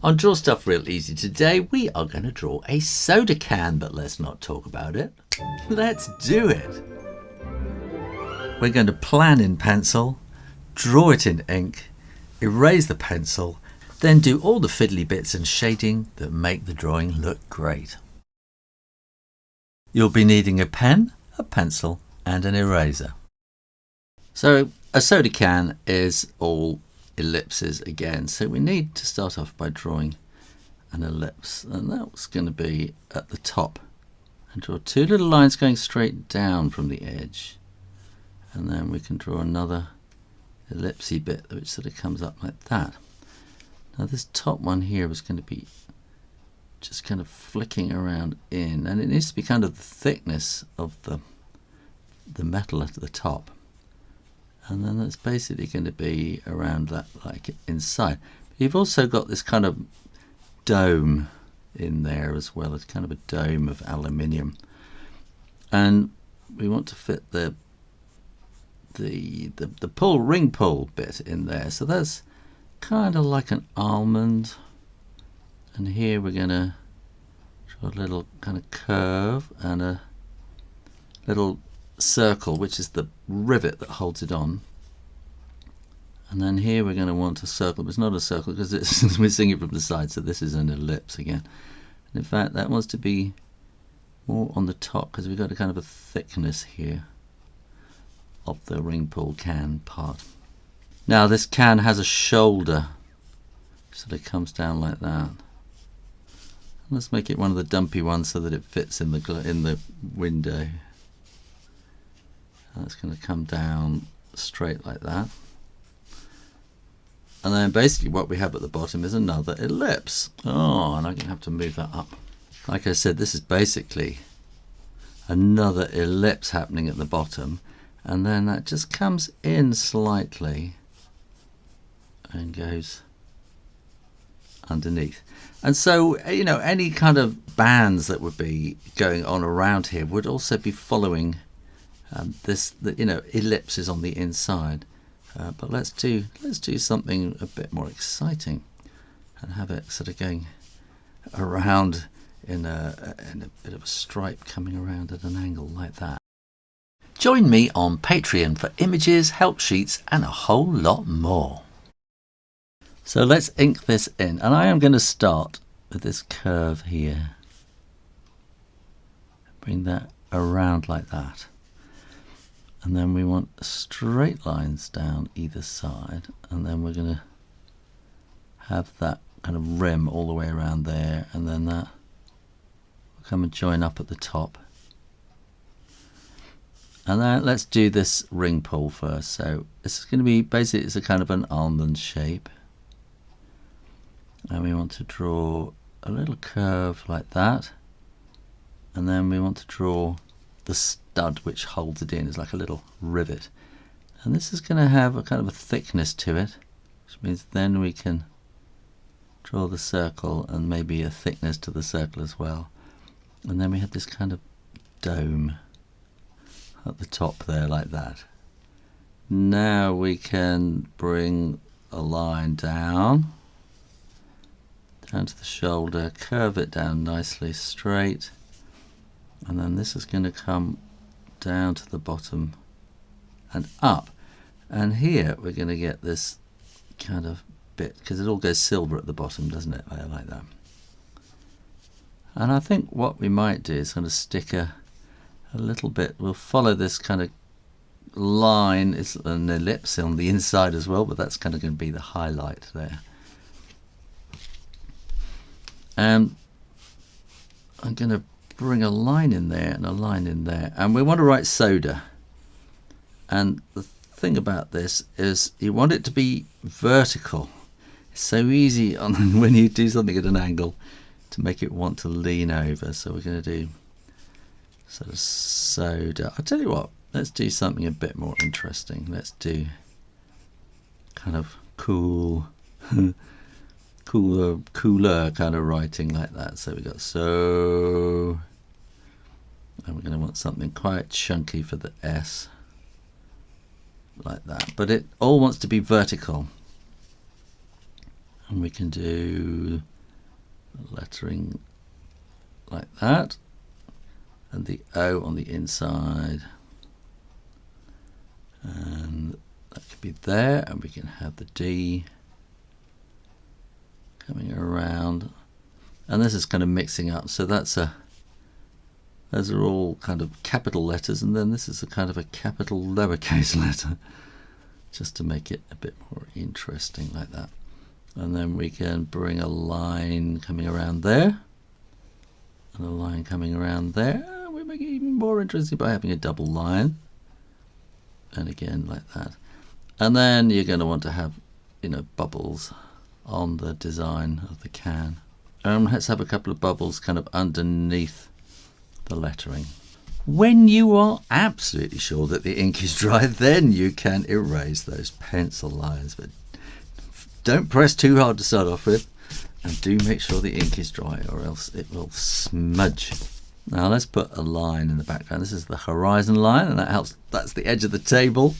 On Draw Stuff Real Easy today, we are going to draw a soda can, but let's not talk about it. Let's do it. We're going to plan in pencil, draw it in ink, erase the pencil, then do all the fiddly bits and shading that make the drawing look great. You'll be needing a pen, a pencil, and an eraser. So a soda can is all ellipses again, so we need to start off by drawing an ellipse, and that's going to be at the top, and draw two little lines going straight down from the edge, and then we can draw another ellipsy bit which sort of comes up like that. Now this top one here is going to be just kind of flicking around in, and it needs to be kind of the thickness of the metal at the top. And then that's basically going to be around that, like inside. But you've also got this kind of dome in there as well. It's kind of a dome of aluminium, and we want to fit the ring pull bit in there. So that's kind of like an almond, and here we're going to draw a little kind of curve and a little circle, which is the rivet that holds it on. And then here we're going to want a circle, but it's not a circle because we're seeing it from the side, so this is an ellipse again. And in fact, that wants to be more on the top because we've got a kind of a thickness here of the ring pull can part. Now this can has a shoulder, so it comes down like that. Let's make it one of the dumpy ones so that it fits in the window. That's going to come down straight like that. And then basically what we have at the bottom is another ellipse. Oh, and I'm going to have to move that up. Like I said, this is basically another ellipse happening at the bottom, and then that just comes in slightly and goes underneath. And so, you know, any kind of bands that would be going on around here would also be following ellipses on the inside, but let's do something a bit more exciting and have it sort of going around in a bit of a stripe coming around at an angle like that. Join me on Patreon for images, help sheets, and a whole lot more. So let's ink this in, and I am going to start with this curve here. Bring that around like that. And then we want straight lines down either side, and then we're going to have that kind of rim all the way around there, and then that will come and join up at the top. And then let's do this ring pull first. So this is going to be basically, it's a kind of an almond shape, and we want to draw a little curve like that, and then we want to draw the stud which holds it in. Is like a little rivet, and this is going to have a kind of a thickness to it, which means then we can draw the circle and maybe a thickness to the circle as well. And then we have this kind of dome at the top there like that. Now we can bring a line down to the shoulder, curve it down nicely straight, and then this is going to come down to the bottom and up, and here we're going to get this kind of bit because it all goes silver at the bottom, doesn't it, like that. And I think what we might do is kind of stick a little bit, we'll follow this kind of line. It's an ellipse on the inside as well, but that's kind of going to be the highlight there. And I'm going to bring a line in there and a line in there, and we want to write soda. And the thing about this is you want it to be vertical. It's so easy when you do something at an angle to make it want to lean over. So we're going to do sort of soda. I'll tell you what, let's do something a bit more interesting. Let's do kind of cooler kind of writing like that. So we got so, and we're going to want something quite chunky for the S, like that. But it all wants to be vertical. And we can do lettering like that, and the O on the inside, and that could be there, and we can have the D coming around, and this is kind of mixing up. So those are all kind of capital letters, and then this is a kind of a capital lowercase letter, just to make it a bit more interesting like that. And then we can bring a line coming around there, and a line coming around there. We make it even more interesting by having a double line, and again like that. And then you're going to want to have, bubbles on the design of the can. Let's have a couple of bubbles kind of underneath the lettering. When you are absolutely sure that the ink is dry, then you can erase those pencil lines, but don't press too hard to start off with, and do make sure the ink is dry, or else it will smudge. Now let's put a line in the background. This is the horizon line, and that's the edge of the table.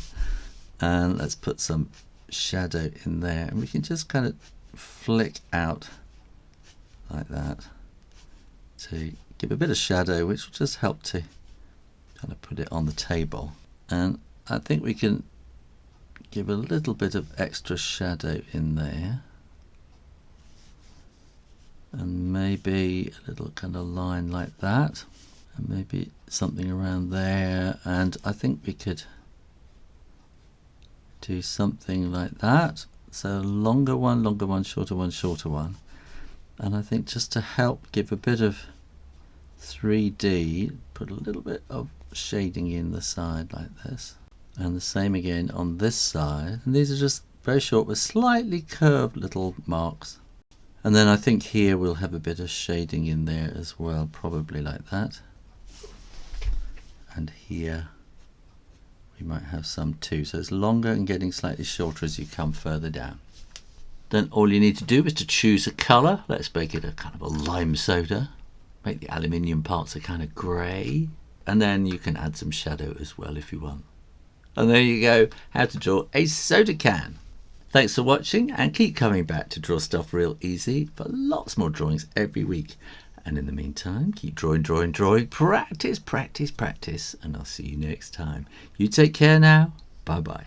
And let's put some shadow in there, and we can just kind of flick out like that to give a bit of shadow, which will just help to kind of put it on the table. And I think we can give a little bit of extra shadow in there, and maybe a little kind of line like that, and maybe something around there. And I think we could do something like that. So longer one, shorter one, shorter one. And I think just to help give a bit of 3D, put a little bit of shading in the side like this. And the same again on this side. And these are just very short with slightly curved little marks. And then I think here we'll have a bit of shading in there as well, probably like that. And here we might have some too. So it's longer and getting slightly shorter as you come further down. Then all you need to do is to choose a colour. Let's make it a kind of a lime soda. Make the aluminium parts a kind of grey. And then you can add some shadow as well if you want. And there you go, how to draw a soda can. Thanks for watching, and keep coming back to Draw Stuff Real Easy for lots more drawings every week. And in the meantime, keep drawing, practice, and I'll see you next time. You take care now. Bye-bye.